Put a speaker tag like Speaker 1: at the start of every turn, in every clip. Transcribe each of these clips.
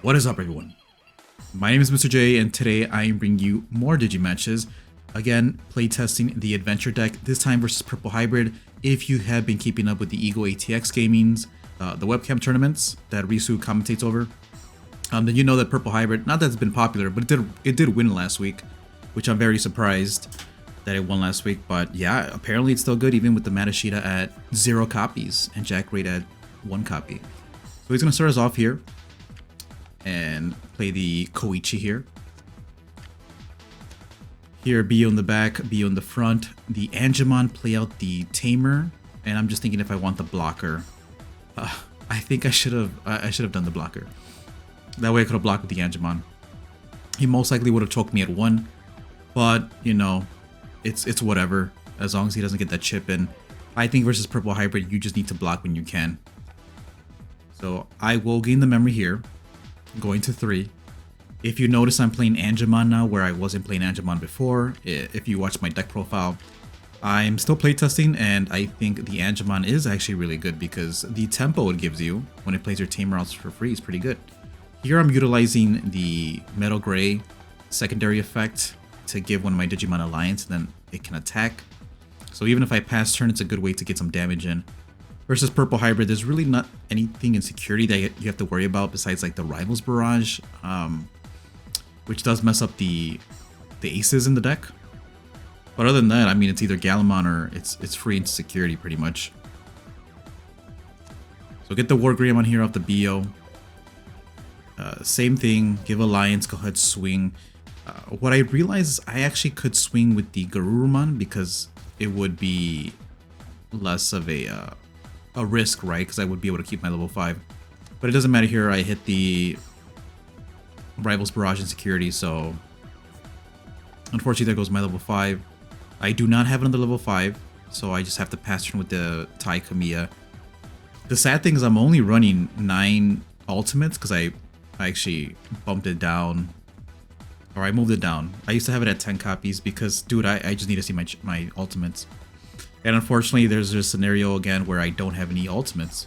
Speaker 1: What is up, everyone? My name is Mr. J, and today I am bringing you more Digi matches. Again, playtesting the adventure deck, this time versus Purple Hybrid. If you have been keeping up with the Ego ATX gamings, the webcam tournaments that Risu commentates over, then you know that Purple Hybrid, not that it's been popular, but it did win last week, which I'm very surprised that it won last week. But yeah, apparently it's still good, even with the Matashita at 0 copies and Jack Raid at 1 copy. So he's going to start us off here and play the Koichi here. Here, Bio in the back, Bio in the front. The Angemon play out the Tamer, and I'm just thinking if I want the blocker. I think I should have done the blocker. That way I could have blocked with the Angemon. He most likely would have choked me at 1, but you know, it's whatever as long as he doesn't get that chip in. I think versus Purple Hybrid, you just need to block when you can. So I will gain the memory here. Going to 3. If you notice, I'm playing Angemon now where I wasn't playing Angemon before. If you watch my deck profile, I'm still playtesting, and I think the Angemon is actually really good because the tempo it gives you when it plays your Tamer outs for free is pretty good. Here I'm utilizing the Metal Gray secondary effect to give one of my Digimon Alliance, and then it can attack. So even if I pass turn, it's a good way to get some damage in. Versus Purple Hybrid, there's really not anything in security that you have to worry about besides like the Rivals Barrage, which does mess up the aces in the deck. But other than that, I mean, it's either Galamon or it's free into security pretty much. So get the Wargreymon here off the BO. Same thing, give Alliance, go ahead, swing. What I realized is I actually could swing with the Garurumon because it would be less of a risk, right? Because I would be able to keep my level 5. But it doesn't matter here. I hit the Rivals Barrage and security, so unfortunately there goes my level 5. I do not have another level 5, so I just have to pass turn with the Tai Kamiya. The sad thing is I'm only running 9 ultimates because I actually bumped it down, or I moved it down. I used to have it at 10 copies because, dude, I just need to see my ultimates. And unfortunately, there's a scenario again where I don't have any ultimates.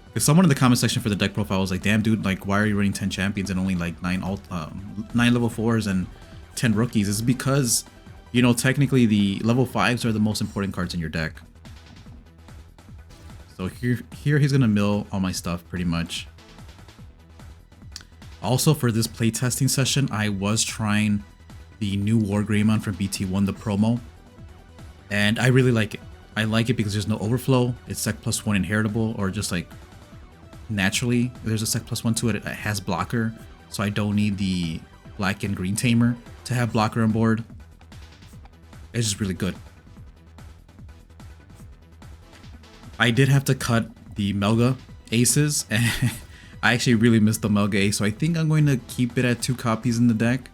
Speaker 1: Because someone in the comment section for the deck profile was like, damn dude, like why are you running 10 champions and only like 9 level 4s and 10 rookies? It's because, you know, technically the level 5s are the most important cards in your deck. So here he's gonna mill all my stuff pretty much. Also for this playtesting session, I was trying the new Wargreymon from BT21, the promo. And I really like it. I like it because there's no overflow. It's sec +1 inheritable, or just like naturally there's a sec +1 to it. It has blocker, so I don't need the black and green Tamer to have blocker on board. It's just really good. I did have to cut the Melga aces, and I actually really missed the Melga ace, so I think I'm going to keep it at 2 copies in the deck.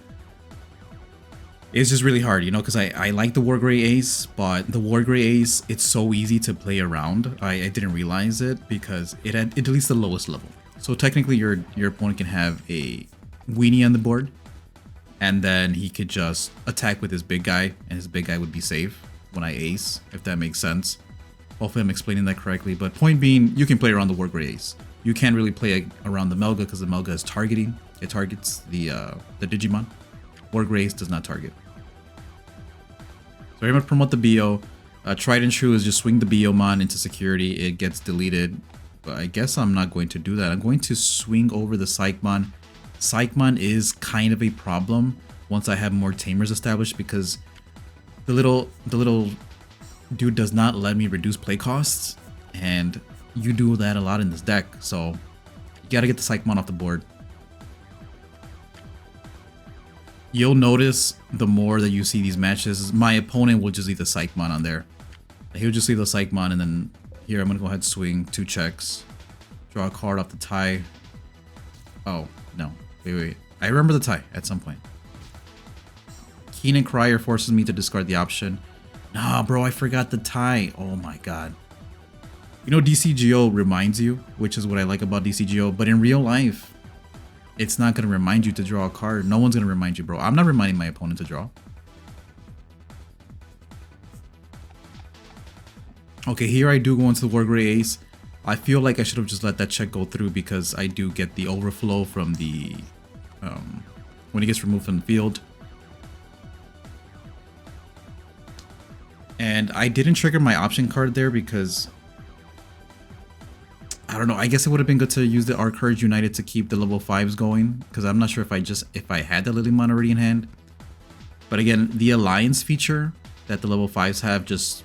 Speaker 1: It's just really hard, you know, because I like the Wargrey ace, but the Wargrey ace, it's so easy to play around. I didn't realize it because it deletes the lowest level. So technically your opponent can have a weenie on the board, and then he could just attack with his big guy, and his big guy would be safe when I ace, if that makes sense. Hopefully I'm explaining that correctly, but point being, you can play around the Wargrey ace. You can't really play around the Melga because the Melga is targeting. It targets the Digimon. Wargrey ace does not target. So I'm going to promote the BO. Tried and true is just swing the BO-mon into security. It gets deleted. But I guess I'm not going to do that. I'm going to swing over the Psychmon. Psychmon is kind of a problem once I have more Tamers established because the little dude does not let me reduce play costs. And you do that a lot in this deck. So you got to get the Psychmon off the board. You'll notice the more that you see these matches, my opponent will just leave the Psychmon on there. He'll just leave the Psychmon, and then here I'm going to go ahead and swing 2 checks. Draw a card off the tie. Oh, no. Wait. I remember the tie at some point. Keen and Crier forces me to discard the option. Nah, bro, I forgot the tie. Oh my god. You know, DCGO reminds you, which is what I like about DCGO, but in real life, It's not going to remind you to draw a card. No one's going to remind you, bro. I'm not reminding my opponent to draw. Okay, here I do go into the Wargrave Ace. I feel like I should have just let that check go through because I do get the overflow from the... when he gets removed from the field. And I didn't trigger my option card there because... I don't know, I guess it would have been good to use the Our Courage United to keep the level 5s going. Because I'm not sure if I had the Lilymon already in hand. But again, the Alliance feature that the level 5s have, just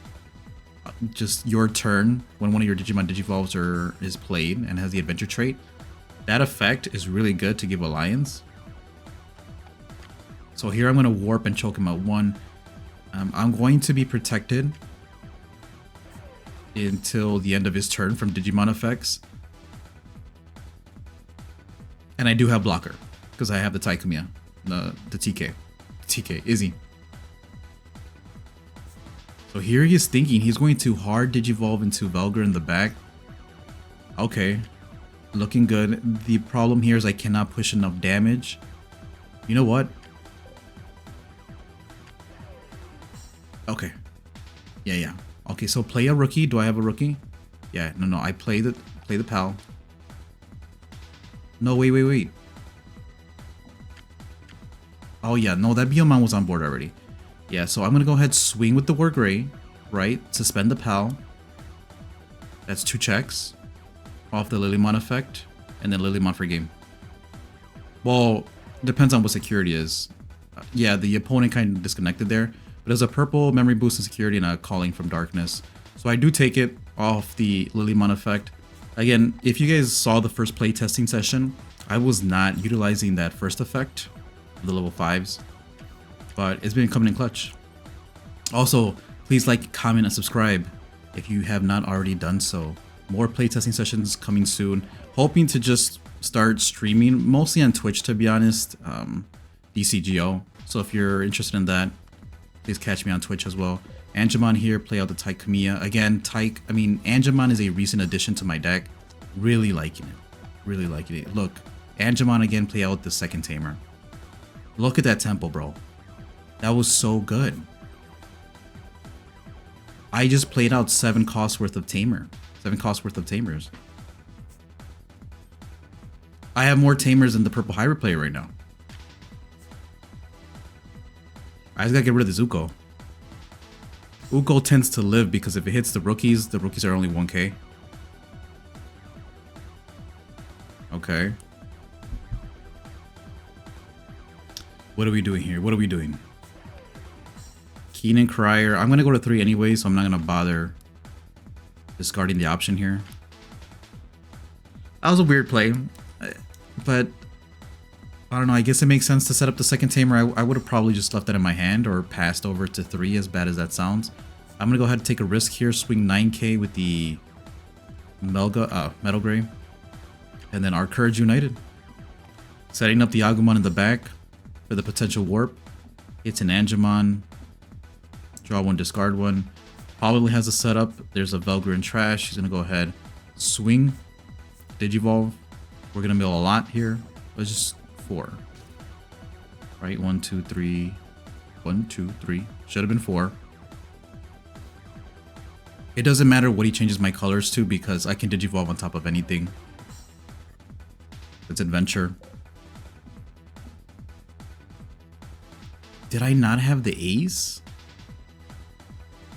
Speaker 1: your turn when one of your Digimon Digivolves is played and has the adventure trait. That effect is really good to give Alliance. So here I'm going to warp and choke him out 1. I'm going to be protected until the end of his turn from Digimon effects. And I do have blocker because I have the Taikumiya, the TK, Izzy. So here he is thinking he's going to hard Digivolve into Velgar in the back. Okay, looking good. The problem here is I cannot push enough damage. You know what? Okay. Yeah. Okay, so play a rookie. Do I have a rookie? Yeah, no. I play the pal. No, wait. Oh yeah, no, that Biomon was on board already. Yeah, so I'm gonna go ahead, swing with the Wargrave, right? Suspend the pal. That's 2 checks off the Lilymon effect, and then Lilymon for game. Well, depends on what security is. Yeah, the opponent kind of disconnected there. But there's a purple memory boost and security and a calling from darkness. So I do take it off the Lilymon effect. Again, if you guys saw the first playtesting session, I was not utilizing that first effect, the level 5s. But it's been coming in clutch. Also, please like, comment, and subscribe if you have not already done so. More playtesting sessions coming soon. Hoping to just start streaming, mostly on Twitch to be honest, DCGO. So if you're interested in that, please catch me on Twitch as well. Angemon here, play out the Taikumiya. Again, Angemon is a recent addition to my deck. Really liking it. Look, Angemon again, play out the second Tamer. Look at that tempo, bro. That was so good. I just played out 7 costs worth of Tamer. 7 costs worth of Tamers. I have more Tamers than the purple hybrid player right now. I just gotta get rid of the Zuko. Uko tends to live because if it hits the rookies are only 1k. Okay. What are we doing here? Keenan Crier. I'm gonna go to 3 anyway, so I'm not gonna bother discarding the option here. That was a weird play, but I don't know, I guess it makes sense to set up the second Tamer. I would have probably just left that in my hand or passed over to 3, as bad as that sounds. I'm gonna go ahead and take a risk here, swing 9k with the Metal Grey, and then Our Courage United. Setting up the Agumon in the back for the potential warp. It's an Angemon. Draw 1, discard 1. Probably has a setup. There's a Velgar in trash. He's gonna go ahead, swing, Digivolve. We're gonna mill a lot here. Let's just 4. Right, 1, 2, 3. 1, 2, 3. Should have been 4. It doesn't matter what he changes my colors to because I can Digivolve on top of anything. It's adventure. Did I not have the ace?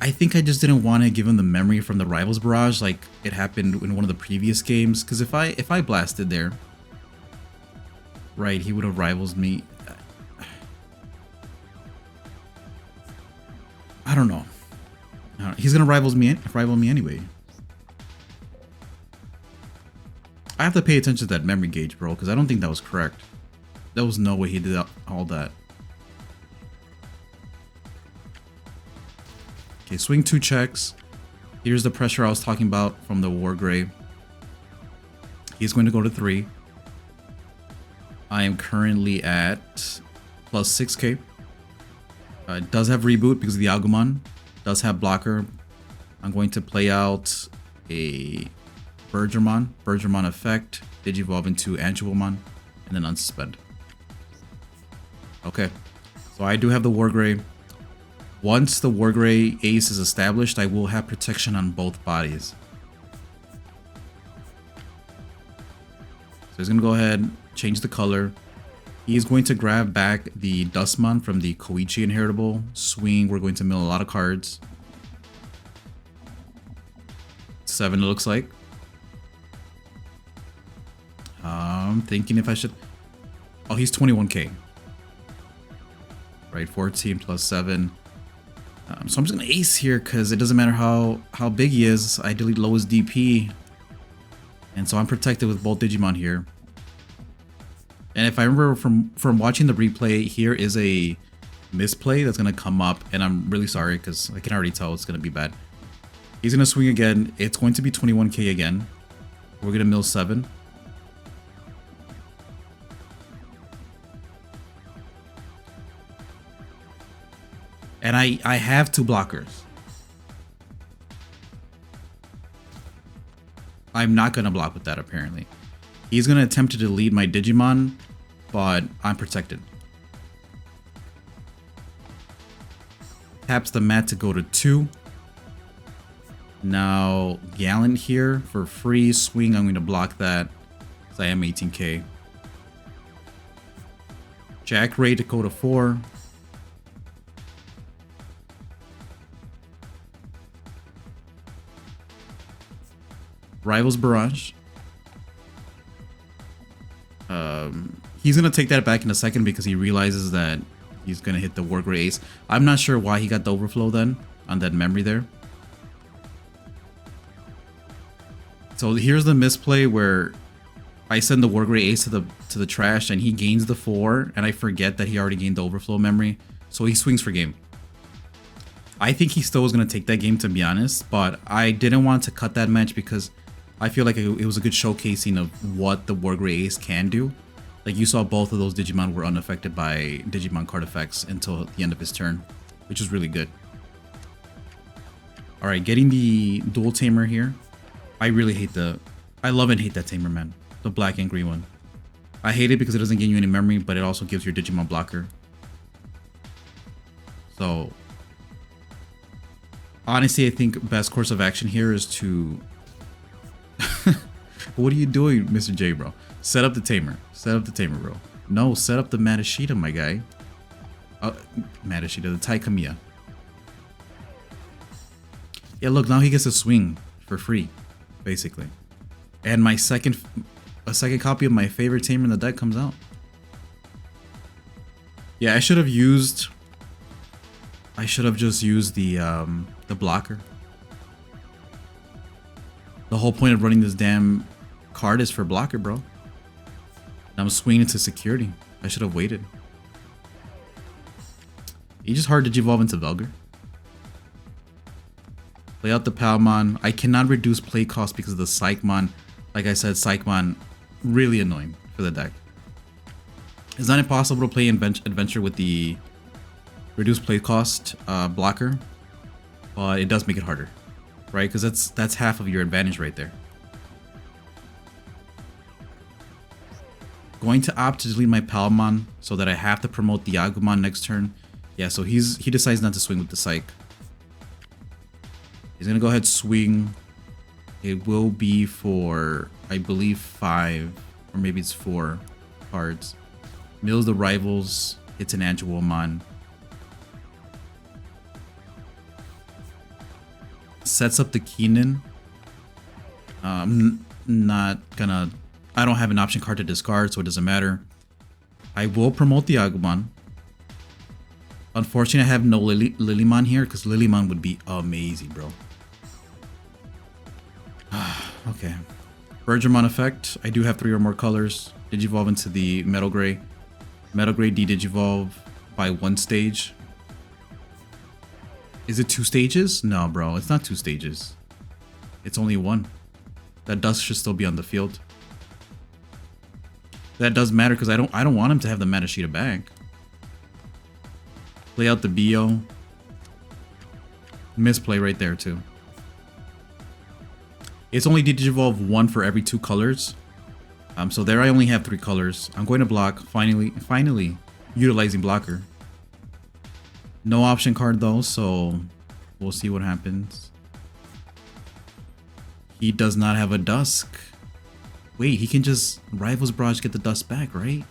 Speaker 1: I think I just didn't want to give him the memory from the Rivals Barrage like it happened in one of the previous games. Because if I blasted there, right, he would have Rivals me. I don't know. He's gonna rival me anyway. I have to pay attention to that memory gauge, bro, because I don't think that was correct. There was no way he did all that. Okay, swing 2 checks. Here's the pressure I was talking about from the Wargrave. He's going to go to 3. I am currently at plus 6k. It does have reboot because of the Agumon. Does have blocker. I'm going to play out a Bergermon effect, Digivolve into Angemon, and then unsuspend. Okay, so I do have the Wargrey. Once the Wargrey Ace is established, I will have protection on both bodies. So he's gonna go ahead, change the color. He's going to grab back the Dustmon from the Koichi inheritable. Swing, we're going to mill a lot of cards. 7 it looks like. I'm thinking if I should... Oh, he's 21k. Right, 14 plus 7. So I'm just gonna ace here because it doesn't matter how big he is. I delete lowest DP. And so I'm protected with both Digimon here. And if I remember from watching the replay, here is a misplay that's gonna come up, and I'm really sorry because I can already tell it's gonna be bad. He's gonna swing again. It's going to be 21k again. We're gonna mill 7. And I have 2 blockers. I'm not gonna block with that apparently. He's gonna attempt to delete my Digimon, but I'm protected. Taps the mat to go to 2. Now Gallant here for free swing. I'm going to block that because I am 18k. Jack Ray to go to 4. Rivals Barrage. He's gonna take that back in a second because he realizes that he's gonna hit the Wargrey Ace. I'm not sure why he got the overflow then on that memory there. So here's the misplay where I send the Wargrey Ace to the trash and he gains the 4, and I forget that he already gained the overflow memory, so he swings for game. I think he still was gonna take that game, to be honest, but I didn't want to cut that match because I feel like it was a good showcasing of what the Wargrey Ace can do. Like you saw, both of those Digimon were unaffected by Digimon card effects until the end of his turn, which is really good. Alright, getting the dual tamer here. I really hate I love and hate that tamer, man. The black and green one. I hate it because it doesn't give you any memory, but it also gives your Digimon blocker. So honestly, I think best course of action here is to... What are you doing, Mr. J, bro? Set up the tamer. Set up the tamer, bro. No, set up the Matashita, my guy. Matashita, the Taikamiya. Yeah, look, now he gets a swing for free, basically. And a second copy of my favorite tamer in the deck comes out. Yeah, I should have just used the blocker. The whole point of running this damn card is for blocker, bro. I'm swinging into security. I should have waited. You just hard to evolve into Velgar. Play out the Palmon. I cannot reduce play cost because of the Psychmon. Like I said, Psychmon, really annoying for the deck. It's not impossible to play Adventure with the reduced play cost blocker, but it does make it harder, right? Because that's half of your advantage right there. Going to opt to delete my Palmon so that I have to promote the Agumon next turn. Yeah, so he decides not to swing with the Psych. He's gonna go ahead swing. It will be for, I believe, 5 or maybe it's 4 cards. Mills the Rivals. It's an Angelomon. Sets up the Keenan. I'm not gonna... I don't have an option card to discard, so it doesn't matter. I will promote the Agumon. Unfortunately, I have no Lilymon here, because Lilymon would be amazing, bro. Okay. Bergermon effect. I do have 3 or more colors. Digivolve into the Metal Gray. Metal Gray de-Digivolve by 1 stage. Is it 2 stages? No, bro. It's not 2 stages. It's only 1. That dust should still be on the field. That does matter because I don't want him to have the Matashita back. Play out the Bio. Misplay right there too. It's only Digivolve 1 for every 2 colors. So there I only have 3 colors. I'm going to block, finally utilizing blocker. No option card though, so we'll see what happens. He does not have a Dusk. Wait, he can just Rivals Barrage, get the Dusk back, right?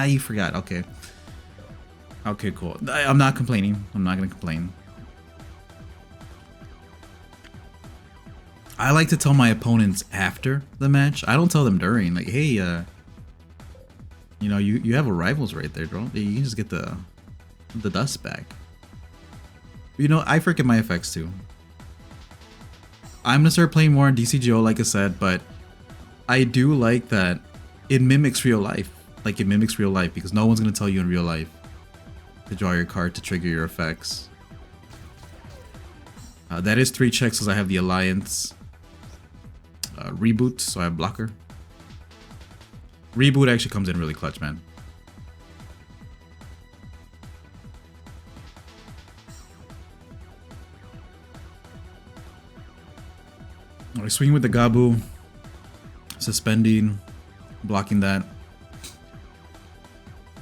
Speaker 1: You forgot, okay. Okay, cool. I'm not complaining. I'm not gonna complain. I like to tell my opponents after the match. I don't tell them during. Like, hey, you know, you have a Rivals right there, bro. You can just get the Dust back. You know, I forget my effects too. I'm gonna start playing more on DCGO, like I said, but I do like that it mimics real life. Like, it mimics real life because no one's gonna tell you in real life to draw your card to trigger your effects. That is 3 checks because I have the Alliance. Reboot, so I have blocker. Reboot actually comes in really clutch, man. I swing with the Gabu, suspending, blocking that.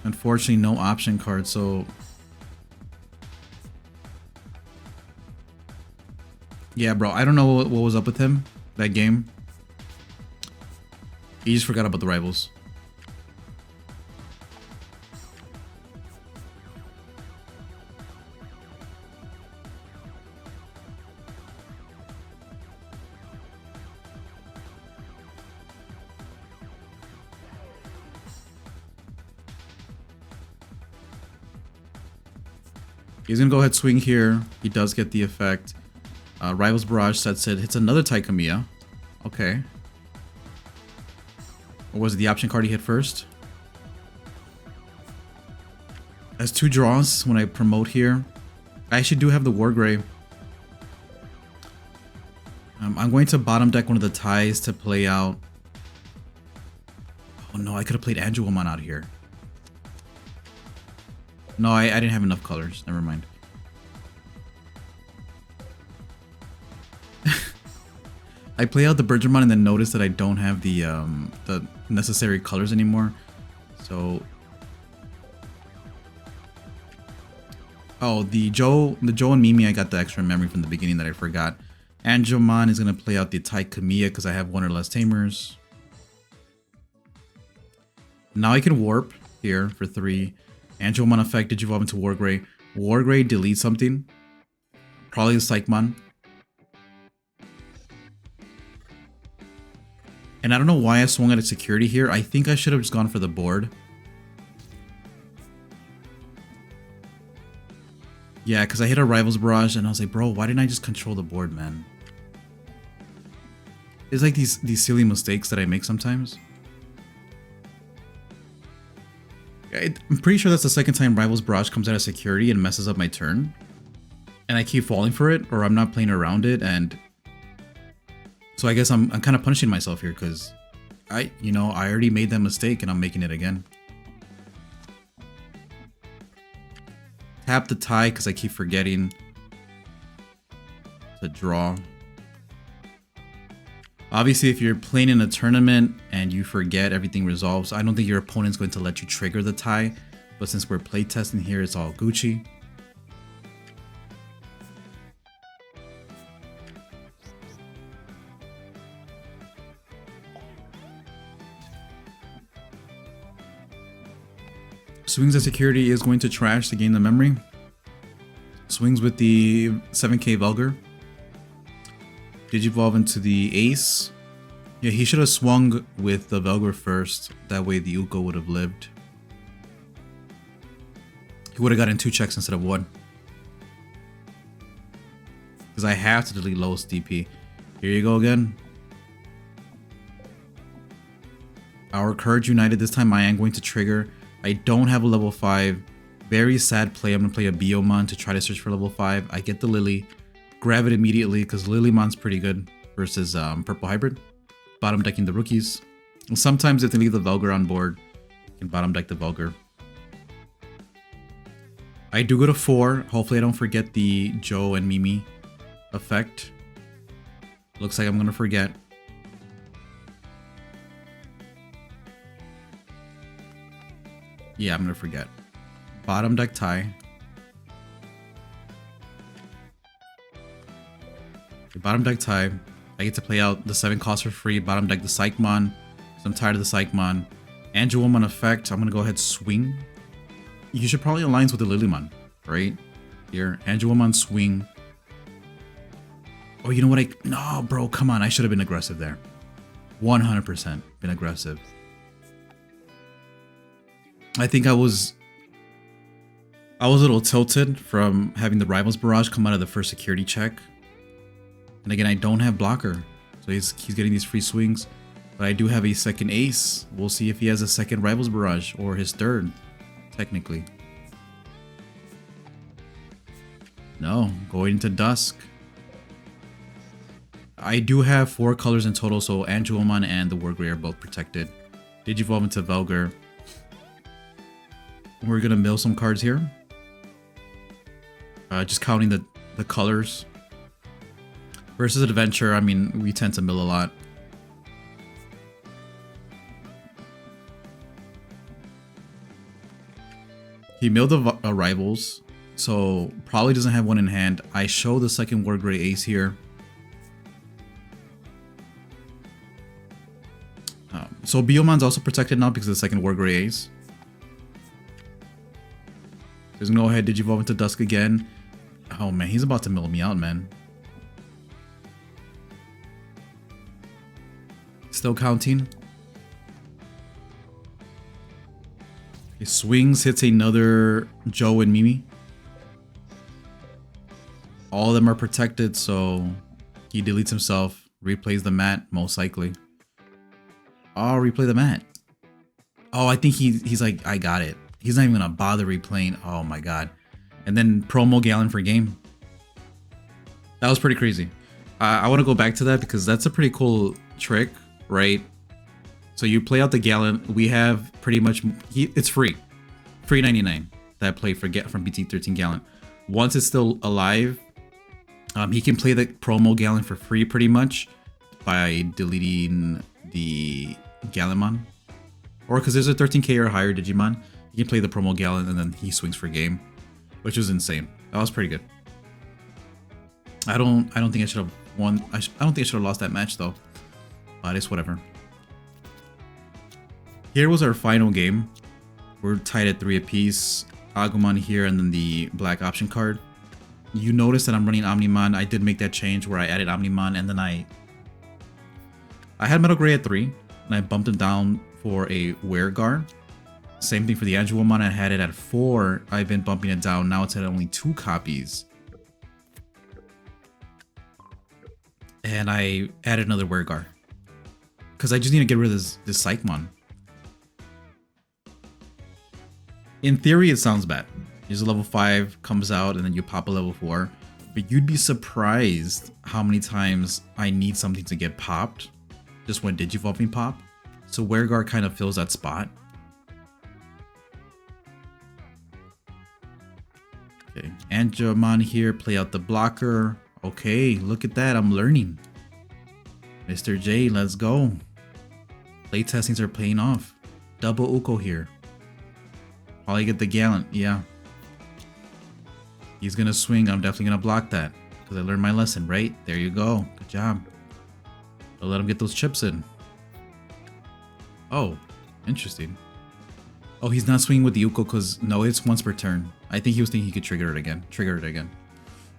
Speaker 1: Unfortunately, no option card, so yeah, bro. I don't know what was up with him that game. He just forgot about the Rivals. He's gonna go ahead swing here. He does get the effect. Rivals Barrage sets it. Hits another Taikamiya. Okay. Or was it the option card he hit first? That's 2 draws when I promote here. I actually do have the Wargrave. I'm going to bottom deck one of the ties to play out. Oh no, I could have played Angelwoman out here. No, I didn't have enough colors. Never mind. I play out the Bergermon and then notice that I don't have the necessary colors anymore. So, oh, the Joe and Mimi, I got the extra memory from the beginning that I forgot. Angelmon is gonna play out the Taikamiya because I have 1 or less Tamers. Now I can warp here for 3. Angelmon effect, Digivolve into Wargrave. Wargrave deletes something. Probably the Psychmon. And I don't know why I swung at a security here. I think I should have just gone for the board. Yeah, because I hit a Rivals Barrage and I was like, bro, why didn't I just control the board, man? It's like these silly mistakes that I make sometimes. I'm pretty sure that's the second time Rivals Barrage comes out of security and messes up my turn. And I keep falling for it, or I'm not playing around it, and so I guess I'm kind of punishing myself here because I already made that mistake and I'm making it again. Tap the tie because I keep forgetting to draw. Obviously, if you're playing in a tournament and you forget, everything resolves. I don't think your opponent's going to let you trigger the tie, but since we're playtesting here, it's all Gucci. Swings at security is going to trash to gain the memory. Swings with the 7k Vulgar. Digivolve into the Ace. Yeah, he should have swung with the Velgar first. That way the Uko would have lived. He would have gotten 2 checks instead of 1. Because I have to delete lowest DP. Here you go again. Our Courage United. This time I am going to trigger. I don't have a level 5. Very sad play. I'm going to play a Biomon to try to search for level 5. I get the Lily. Grab it immediately because Lilymon's pretty good versus Purple Hybrid. Bottom decking the rookies. And sometimes if they leave the Velgar on board, you can bottom deck the Velgar. I do go to 4. Hopefully I don't forget the Joe and Mimi effect. Looks like I'm gonna forget. Yeah, I'm gonna forget. Bottom deck tie. Okay, bottom deck tie. I get to play out the 7 costs for free. Bottom deck the Psychmon. So I'm tired of the Psychmon. Angelwoman effect. I'm gonna go ahead swing. You should probably align with the Lilymon, right? Here, Angelwoman swing. Oh, you know what? No, bro, come on. I should have been aggressive there. 100% been aggressive. I think I was a little tilted from having the Rivals Barrage come out of the first security check. And again, I don't have blocker. So he's getting these free swings. But I do have a second ace. We'll see if he has a second Rivals Barrage or his third, technically. No, going into Dusk. I do have 4 colors in total, so Angelomon and the Wargrey are both protected. Digivolve into Velgar. We're gonna mill some cards here. Just counting the colors. Versus Adventure, I mean, we tend to mill a lot. He milled the Rivals, so probably doesn't have one in hand. I show the second Wargrey ace here. So Biomon's also protected now because of the second Wargrey ace. He's gonna go ahead, Digivolve into Dusk again. Oh man, he's about to mill me out, man. Still counting. He swings, hits another Joe and Mimi. All of them are protected, so he deletes himself, replays the mat, most likely. Oh, replay the mat. Oh, I think he's like, I got it. He's not even gonna bother replaying. Oh my god. And then promo Gallon for game. That was pretty crazy. I want to go back to that because that's a pretty cool trick, right? So you play out the Gallon. We have pretty much, it's free. Free 99 that play from BT13 Gallon. Once it's still alive, he can play the promo Gallon for free pretty much by deleting the Gallonmon. Or because there's a 13k or higher Digimon, you can play the promo Gallon and then he swings for game, which is insane. That was pretty good. I don't think I should have won. I don't think I should have lost that match though, but it's whatever. Here was our final game. We're tied at 3 apiece. Agumon here and then the black option card. You notice that I'm running Omnimon. I did make that change where I added Omnimon and then I had Metal Gray at 3 and I bumped him down for a Weregar. Same thing for the Angelomon. I had it at 4. I've been bumping it down. Now it's at only 2 copies. And I added another Weregar. Because I just need to get rid of this Psychmon. In theory, it sounds bad. Here's a level 5, comes out, and then you pop a level 4. But you'd be surprised how many times I need something to get popped just when Digivolving pop. So Weregar kind of fills that spot. Okay, Angelomon here, play out the blocker. Okay, look at that, I'm learning. Mr. J, let's go. Playtestings are paying off. Double Uko here. Probably get the Gallant, yeah. He's gonna swing, I'm definitely gonna block that. Because I learned my lesson, right? There you go, good job. I'll let him get those chips in. Oh, interesting. Oh, he's not swinging with the Uko because, no, it's once per turn. I think he was thinking he could trigger it again.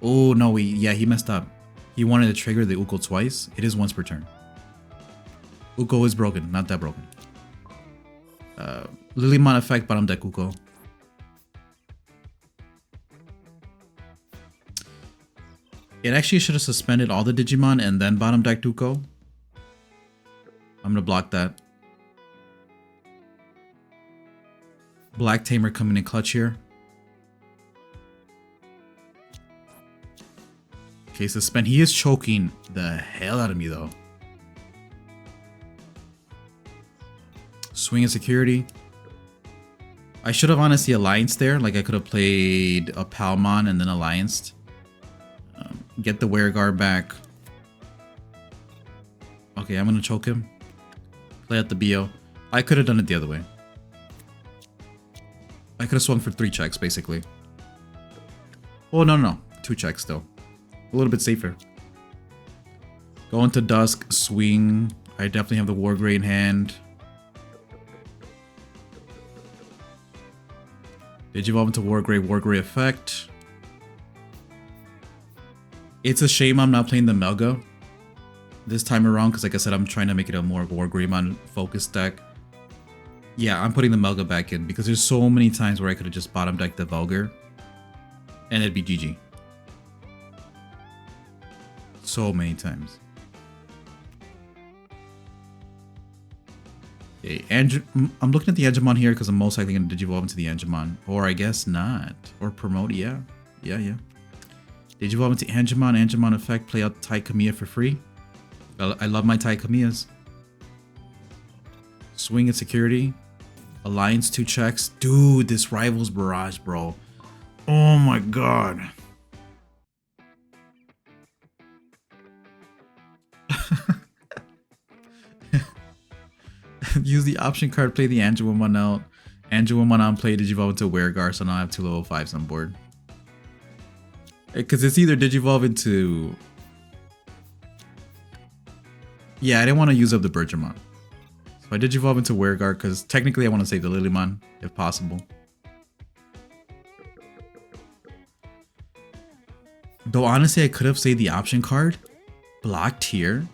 Speaker 1: Oh, no, he messed up. He wanted to trigger the Uko twice. It is once per turn. Uko is broken, not that broken. Lilymon effect, bottom deck Uko. It actually should have suspended all the Digimon and then bottom deck Uko. I'm gonna block that. Black Tamer coming in clutch here. Okay, suspend. He is choking the hell out of me though. Swing and security. I should have honestly allianced there. Like I could have played a Palmon and then allianced. Get the Weregar back. Okay, I'm gonna choke him. Play out the BO. I could have done it the other way. I could have swung for 3 checks, basically. Oh, no. 2 checks, though. A little bit safer. Go into Dusk, swing. I definitely have the War Grey in hand. Digivolve into War Grey effect. It's a shame I'm not playing the Melga this time around, because like I said, I'm trying to make it a more War Greymon focused deck. Yeah, I'm putting the Melga back in because there's so many times where I could have just bottom decked the Vulgar and it'd be GG. So many times. Okay, I'm looking at the Angemon here because I'm most likely going to Digivolve into the Angemon. Or I guess not. Or promote, yeah. Yeah. Digivolve into Angemon effect, play out Tai Kamiya for free. I love my Tai Kamiyas. Swing at security. Alliance 2 checks. Dude, this Rivals Barrage, bro. Oh my god. Use the option card, play the Angemon out. Angemon on play, Digivolve into Weregar, so now I have 2 level 5s on board. Because it's either Digivolve into... Yeah, I didn't want to use up the Bergermon. So I Digivolve into Weregar, because technically I want to save the Lilymon, if possible. Though honestly, I could have saved the option card, blocked here,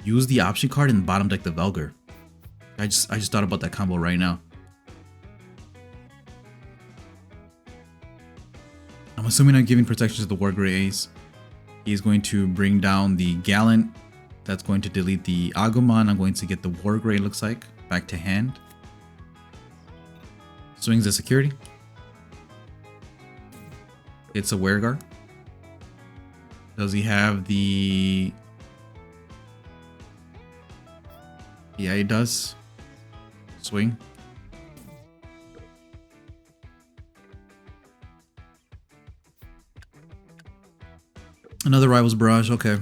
Speaker 1: use the option card, and bottom deck the Velgar. I just thought about that combo right now. I'm assuming I'm giving protection to the War Grey Ace. He's going to bring down the Gallant. That's going to delete the Agumon. I'm going to get the War Grey, looks like, back to hand. Swings the security. It's a Weregar. Does he have the... Yeah, he does. Swing. Another Rivals Barrage, okay.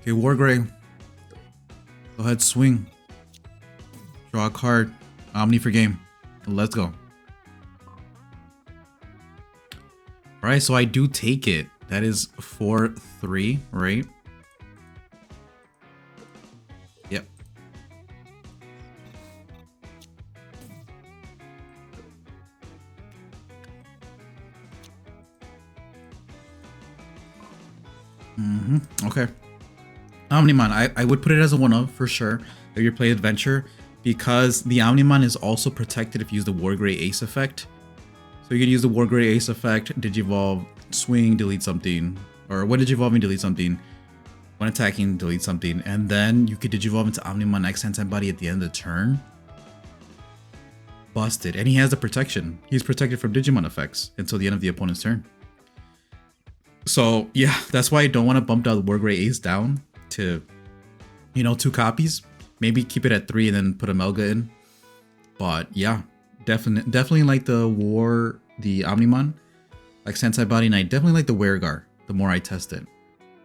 Speaker 1: Okay, War Grey. Go ahead, swing. Draw a card. Omni for game. Let's go. Alright, so I do take it. That is 4-3, right? Yep. Okay. Omnimon, I would put it as a 1-of for sure if you play Adventure, because the Omnimon is also protected if you use the War Grey Ace effect. So you can use the War Grey Ace effect, Digivolve, swing, delete something, or when Digivolving, delete something, when attacking, delete something, and then you could Digivolve into Omnimon X Antibody at the end of the turn. Busted. And he has the protection. He's protected from Digimon effects until the end of the opponent's turn. So yeah, that's why I don't want to bump down the War Grey Ace down to, you know, 2 copies. Maybe keep it at 3 and then put a Melga in. But yeah, definitely like the Omnimon, like Sentai Body, and I definitely like the Weregar the more I test it.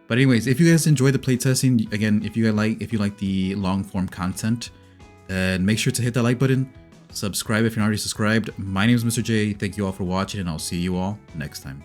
Speaker 1: But anyways, if you guys enjoy the playtesting, again, if you like the long form content, then make sure to hit that like button, subscribe if you're not already subscribed. My name is Mr. J. Thank you all for watching, and I'll see you all next time.